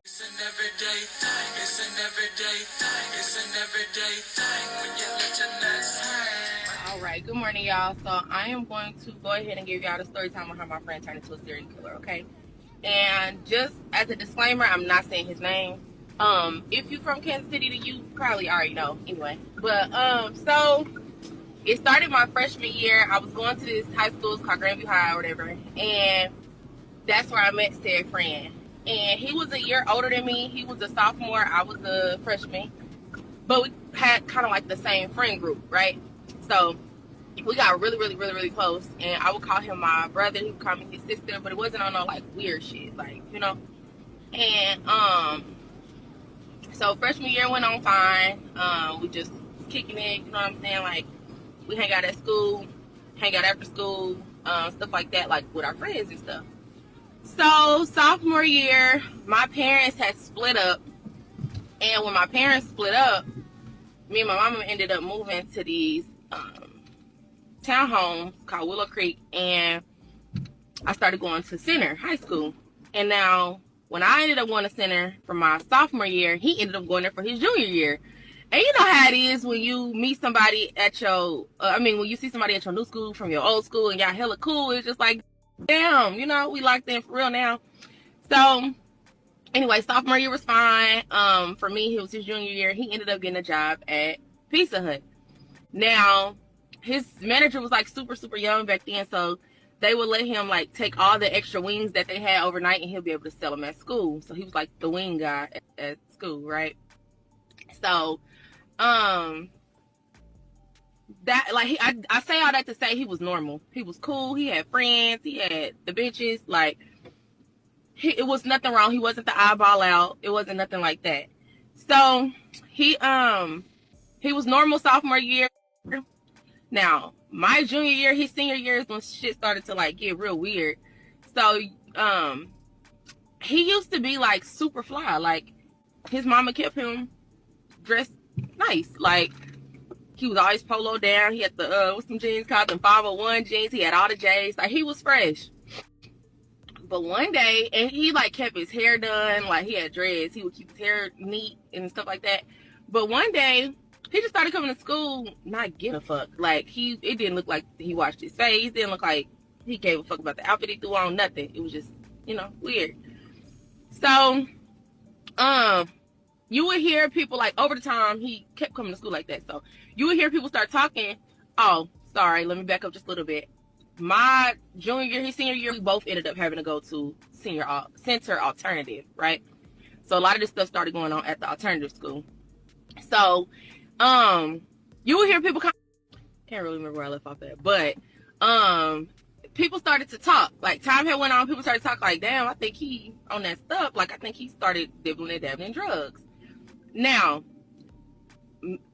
It's an everyday thing, it's an everyday thing, it's an everyday thing when you let your nuts hang. All right, good morning, y'all. So I am going to go ahead and give y'all the story time on how my friend turned into a serial killer, okay? And just as a disclaimer, I'm not saying his name. If you're from Kansas City, then you probably already know anyway. But so it started my freshman year. I was going to this high school, it's called Grandview High or whatever, and that's where I met said friend. And he was a year older than me. He was a sophomore, I was a freshman. But we had kind of like the same friend group, right? So we got really close. And I would call him my brother. He would call me his sister, but it wasn't on no like weird shit, like, you know. And so freshman year went on fine. We just was kicking it, you know what I'm saying? Like, we hang out at school, hang out after school, stuff like that, like with our friends and stuff. So sophomore year, my parents had split up. And when my parents split up, me and my mama ended up moving to these townhomes called Willow Creek, and I started going to Center High School. And now, when I ended up going to Center for my sophomore year, he ended up going there for his junior year. And you know how it is when you meet somebody at your, when you see somebody at your new school from your old school and y'all hella cool, it's just like, damn, you know, we locked in for real now. So, anyway, sophomore year was fine. For me, it was his junior year. He ended up getting a job at Pizza Hut. Now, his manager was like super young back then, so they would let him like take all the extra wings that they had overnight and he'll be able to sell them at school. So he was like the wing guy at school, right? So, that like I say all that to say he was normal. He was cool. He had friends. He had the bitches. Like, it was nothing wrong. He wasn't the eyeball out. It wasn't nothing like that. So he was normal sophomore year. Now, my junior year, his senior year is when shit started to like get real weird. So he used to be like super fly. Like, his mama kept him dressed nice. Like, he was always polo down. He had the what's some jeans called them 501 jeans. He had all the J's. Like, he was fresh. But one day, and he like kept his hair done, like he had dreads. He would keep his hair neat and stuff like that. But one day, he just started coming to school not give a fuck. Like, it didn't look like he washed his face. It didn't look like he gave a fuck about the outfit he threw on. Nothing. It was just, you know, weird. So, you would hear people like over the time he kept coming to school like that. So you would hear people start talking. Oh, sorry. Let me back up just a little bit. My junior year, his senior year, we both ended up having to go to Center Alternative, right? So a lot of this stuff started going on at the alternative school. So, you would hear people can't really remember where I left off at, but, people started to talk. Like, time had went on, people started to talk like, damn, I think he on that stuff. Like, I think he started dabbling in drugs. Now,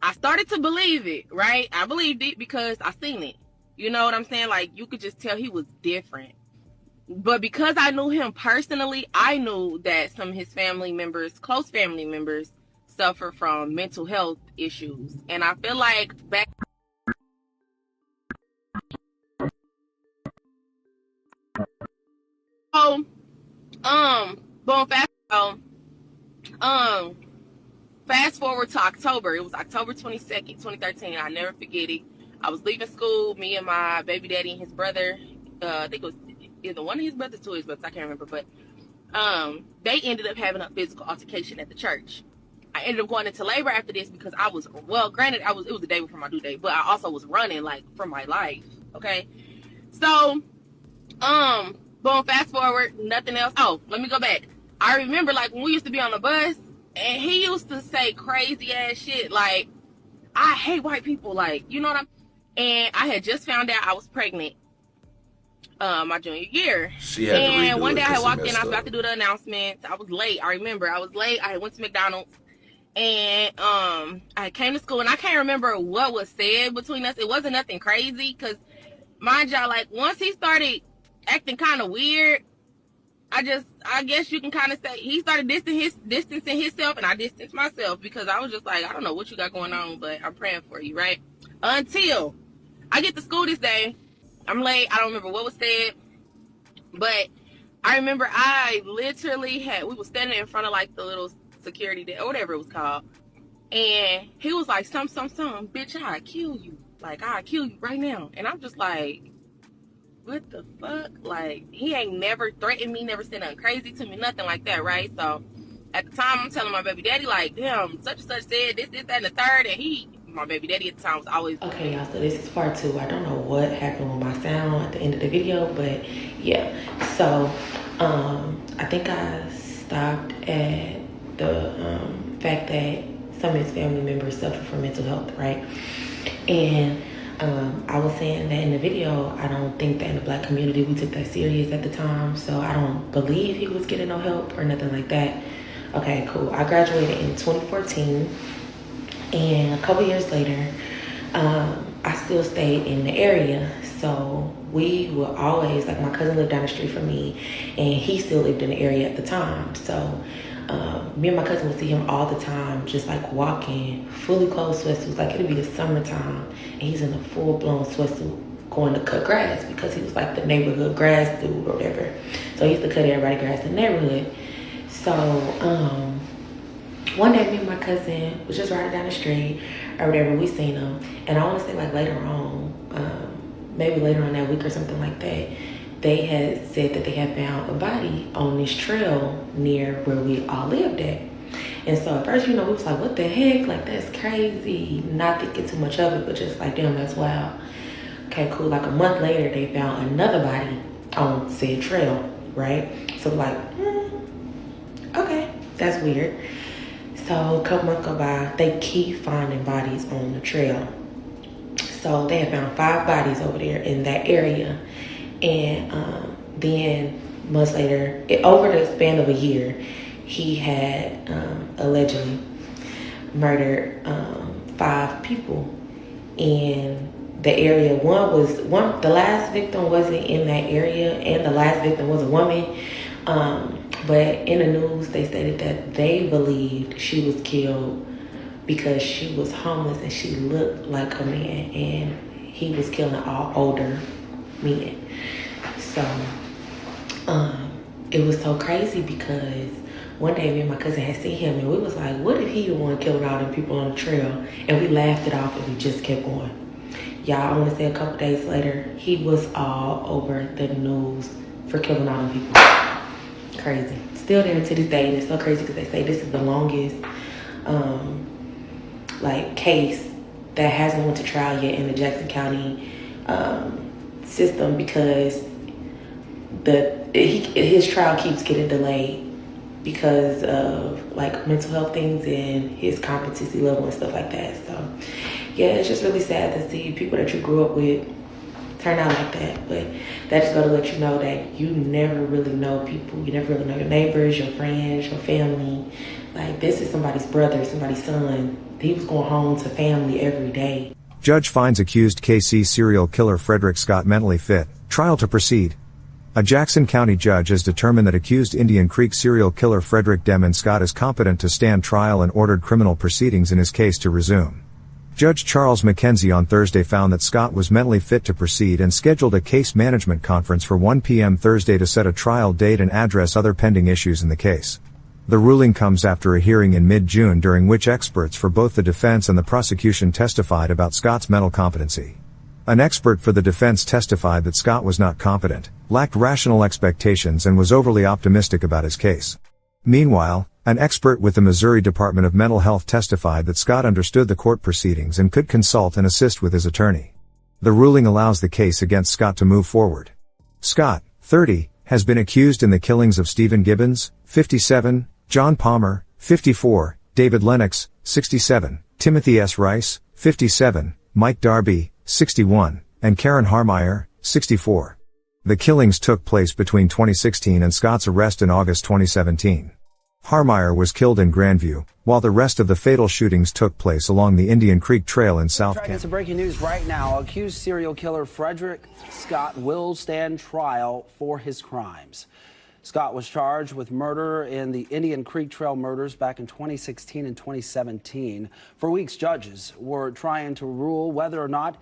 I started to believe it, right? I believed it because I seen it. You know what I'm saying? Like, you could just tell he was different. But because I knew him personally, I knew that some of his family members, close family members, suffer from mental health issues. And I feel like back boom, fast forward to October. It was October 22nd, 2013. I never forget it. I was leaving school, me and my baby daddy and his brother. I think it was either one of his brothers, two of his brothers, I can't remember, but they ended up having a physical altercation at the church. I ended up going into labor after this because I was, well, granted, it was the day before my due date, but I also was running like for my life. Okay. So, boom, fast forward, nothing else. Oh, let me go back. I remember like when we used to be on the bus and he used to say crazy ass shit like, I hate white people, like, you know what I'm, and I had just found out I was pregnant my junior year. And one day I had walked in, I was about to do the announcements. I was late. I remember I was late. I went to McDonald's and I came to school and I can't remember what was said between us. It wasn't nothing crazy because, mind y'all, like, once he started acting kind of weird, I guess you can kind of say he started distancing himself, and I distanced myself because I was just like, I don't know what you got going on, but I'm praying for you, right? Until I get to school this day. I'm late. I don't remember what was said, but I remember I literally we was standing in front of like the little security or whatever it was called. And he was like, some, bitch, I'll kill you. Like, I'll kill you right now. And I'm just like, what the fuck? Like, he ain't never threatened me, never said nothing crazy to me, nothing like that, right? So at the time, I'm telling my baby daddy, like, damn, such and such said this, that, and the third. And my baby daddy at the time was always... Okay, y'all, so this is part 2. I don't know what happened with my sound at the end of the video, but yeah. So, I think I stopped at the fact that some of his family members suffer from mental health, right? And I was saying that in the video, I don't think that in the black community we took that serious at the time, so I don't believe he was getting no help or nothing like that. Okay, cool. I graduated in 2014, and a couple years later, I still stayed in the area. So we would always, like, my cousin lived down the street from me, and he still lived in the area at the time. So me and my cousin would see him all the time, just like walking, fully clothed sweatsuits. Like, it'd be the summertime, and he's in a full-blown sweatsuit going to cut grass because he was like the neighborhood grass dude or whatever. So he used to cut everybody grass in the neighborhood. So one day me and my cousin was just riding down the street or whatever, we seen him. And I want to say like later on, maybe later on that week or something like that, they had said that they had found a body on this trail near where we all lived at. And so at first, we was like, what the heck? Like, that's crazy. Not thinking too much of it, but just like, damn, that's wild. Okay, cool. Like a month later, they found another body on said trail, right? So like, okay, that's weird. So a couple months go by, they keep finding bodies on the trail. So they had found 5 bodies over there in that area. And then months later, over the span of a year, he had allegedly murdered 5 people in the area. The last victim wasn't in that area, and the last victim was a woman. But in the news, they stated that they believed she was killed because she was homeless and she looked like a man, and he was killing all older men. So it was so crazy because one day me and my cousin had seen him, and we was like, what if he the one killing all them people on the trail? And we laughed it off and we just kept going. Y'all, I want to say a couple days later, he was all over the news for killing all them people. Crazy. Still there to this day, and it's so crazy because they say this is the longest case that hasn't went to trial yet in the Jackson County system, because his trial keeps getting delayed because of like mental health things and his competency level and stuff like that. So yeah, it's just really sad to see people that you grew up with turn out like that. But that just gotta let you know that you never really know people. You never really know your neighbors, your friends, your family. Like, this is somebody's brother, somebody's son. He was going home to family every day. Judge finds accused KC serial killer Frederick Scott mentally fit. Trial to proceed. A Jackson County judge has determined that accused Indian Creek serial killer Frederick Demon Scott is competent to stand trial and ordered criminal proceedings in his case to resume. Judge Charles McKenzie on Thursday found that Scott was mentally fit to proceed and scheduled a case management conference for 1 p.m. Thursday to set a trial date and address other pending issues in the case. The ruling comes after a hearing in mid-June during which experts for both the defense and the prosecution testified about Scott's mental competency. An expert for the defense testified that Scott was not competent, lacked rational expectations, and was overly optimistic about his case. Meanwhile, an expert with the Missouri Department of Mental Health testified that Scott understood the court proceedings and could consult and assist with his attorney. The ruling allows the case against Scott to move forward. Scott, 30, has been accused in the killings of Stephen Gibbons, 57, John Palmer, 54, David Lennox, 67, Timothy S. Rice, 57, Mike Darby, 61, and Karen Harmeyer, 64. The killings took place between 2016 and Scott's arrest in August 2017. Harmeyer was killed in Grandview, while the rest of the fatal shootings took place along the Indian Creek Trail in South Canton. Some breaking news right now. Accused serial killer Frederick Scott will stand trial for his crimes. Scott was charged with murder in the Indian Creek Trail murders back in 2016 and 2017. For weeks, judges were trying to rule whether or not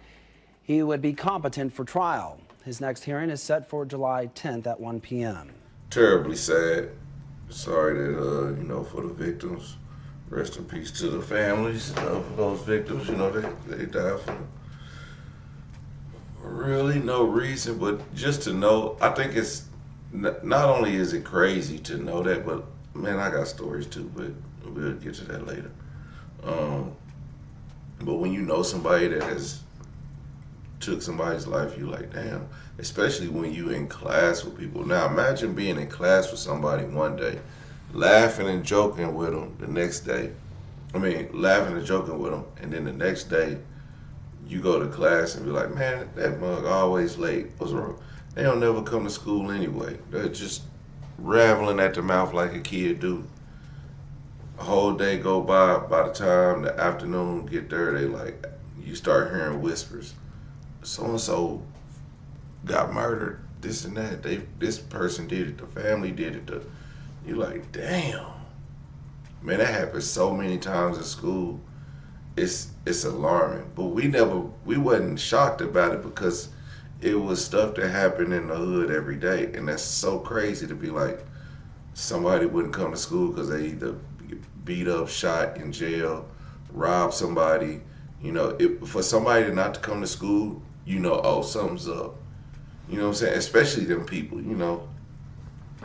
he would be competent for trial. His next hearing is set for July 10th at 1 p.m. terribly sad. Sorry that, for the victims. Rest in peace to the families for those victims. They died for really no reason, but just to know. I think it's not only is it crazy to know that, but man, I got stories too, but we'll get to that later. But when you know somebody that has took somebody's life, you like, damn. Especially when you in class with people. Now imagine being in class with somebody one day, laughing and joking with them the next day. Laughing and joking with them, and then the next day you go to class and be like, man, that mug always late. What's wrong? They don't never come to school anyway. They're just raveling at the mouth like a kid do. A whole day go by the time the afternoon get there, they like, you start hearing whispers. So-and-so got murdered, this and that. This person did it, the family did it. You like, damn. Man, that happens so many times in school. It's alarming. But we wasn't shocked about it because it was stuff that happened in the hood every day. And that's so crazy to be like, somebody wouldn't come to school because they either beat up, shot, in jail, robbed somebody. For somebody not to come to school, oh, something's up. You know what I'm saying? Especially them people,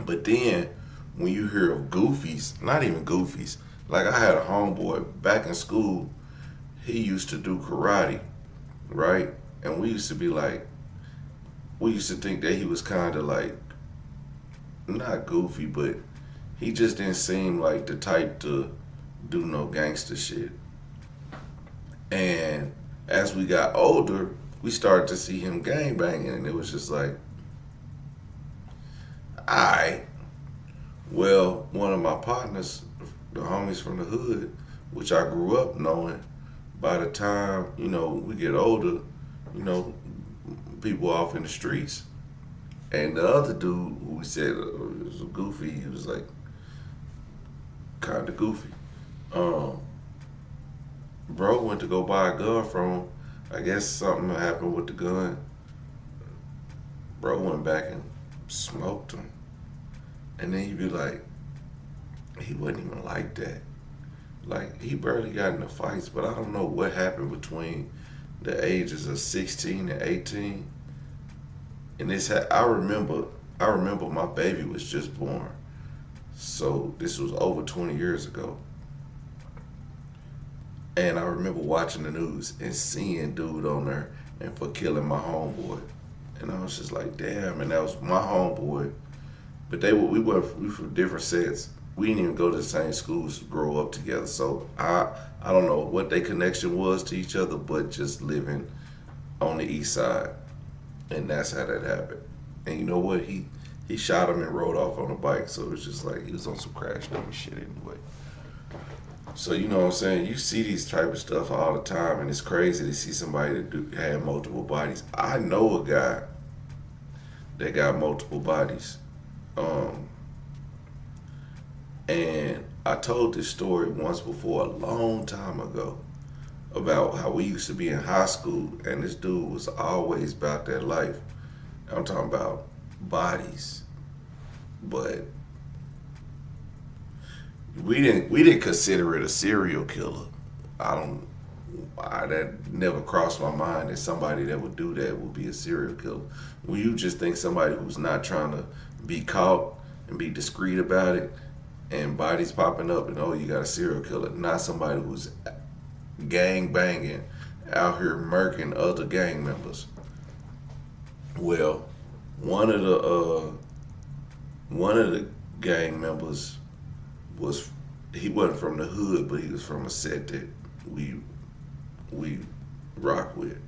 But then when you hear of goofies, not even goofies, like I had a homeboy back in school, he used to do karate, right? And we used to think that he was kind of like, not goofy, but he just didn't seem like the type to do no gangster shit. And as we got older, we started to see him gangbanging, and it was just like, alright. Well, one of my partners, the homies from the hood, which I grew up knowing, by the time, we get older, people off in the streets. And the other dude who we said was goofy, he was like, kind of goofy. Bro went to go buy a gun from him. I guess something happened with the gun. Bro went back and smoked him. And then he'd be like, he wasn't even like that. Like, he barely got into fights, but I don't know what happened between the ages of 16 and 18. And I remember my baby was just born. So this was over 20 years ago. And I remember watching the news and seeing dude on there and for killing my homeboy. And I was just like, damn, and that was my homeboy. But we were from different sets. We didn't even go to the same schools, grow up together. So I don't know what their connection was to each other, but just living on the east side. And that's how that happened. And you know what? He shot him and rode off on a bike. So it was just like, he was on some crash dummy shit anyway. So you know what I'm saying? You see these type of stuff all the time, and it's crazy to see somebody that had multiple bodies. I know a guy that got multiple bodies. And I told this story once before, a long time ago, about how we used to be in high school, and this dude was always about that life. I'm talking about bodies, but we didn't consider it a serial killer. That never crossed my mind that somebody that would do that would be a serial killer. When you just think somebody who's not trying to be caught and be discreet about it, and bodies popping up, and oh, you got a serial killer, not somebody who's gang banging out here murking other gang members. Well, one of the gang members he wasn't from the hood, but he was from a set that we rock with,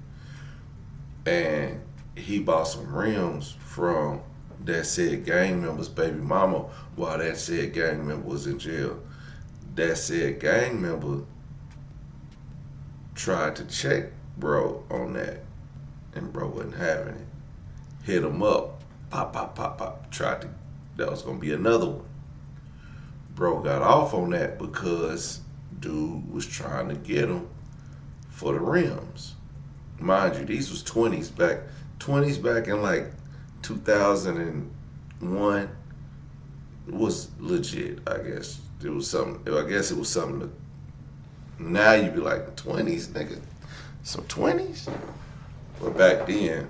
and he bought some rims from that said gang member's baby mama while that said gang member was in jail. That said gang member tried to check bro on that, and bro wasn't having it. Hit him up, pop, pop, pop, pop. That was gonna be another one. Bro got off on that because dude was trying to get him for the rims. Mind you, these was 20s back in like 2001, was legit. I guess it was something. I guess it was something. Now you'd be like 20s, nigga. Some 20s. But back then.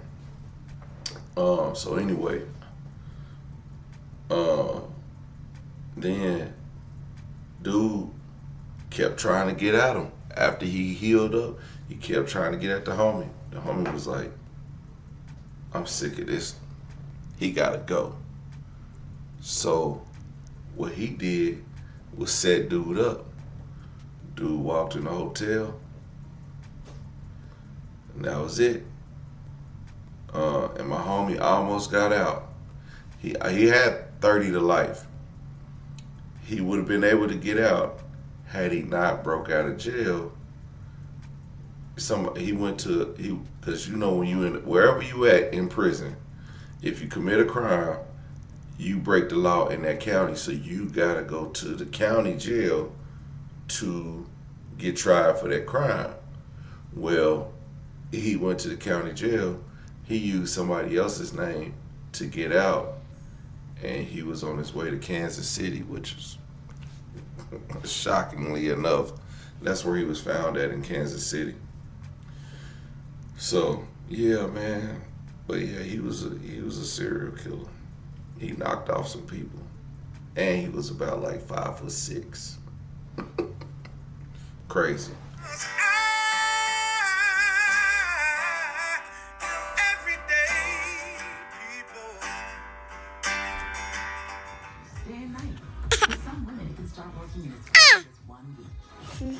So anyway. Then dude kept trying to get at him. After he healed up, he kept trying to get at the homie. The homie was like, I'm sick of this. He gotta go. So what he did was set dude up. Dude walked in the hotel, and that was it. And my homie almost got out. He had 30 to life. He would have been able to get out had he not broke out of jail. Because you know, when you wherever you at in prison, if you commit a crime, you break the law in that county, so you gotta go to the county jail to get tried for that crime. Well, he went to the county jail. He used somebody else's name to get out, and he was on his way to Kansas City, which is shockingly enough, that's where he was found at, in Kansas City. So yeah, man. But yeah, he was a serial killer. He knocked off some people, and he was about like 5'6". Crazy. Day and night. For some women, it can start working in as fast as 1 week.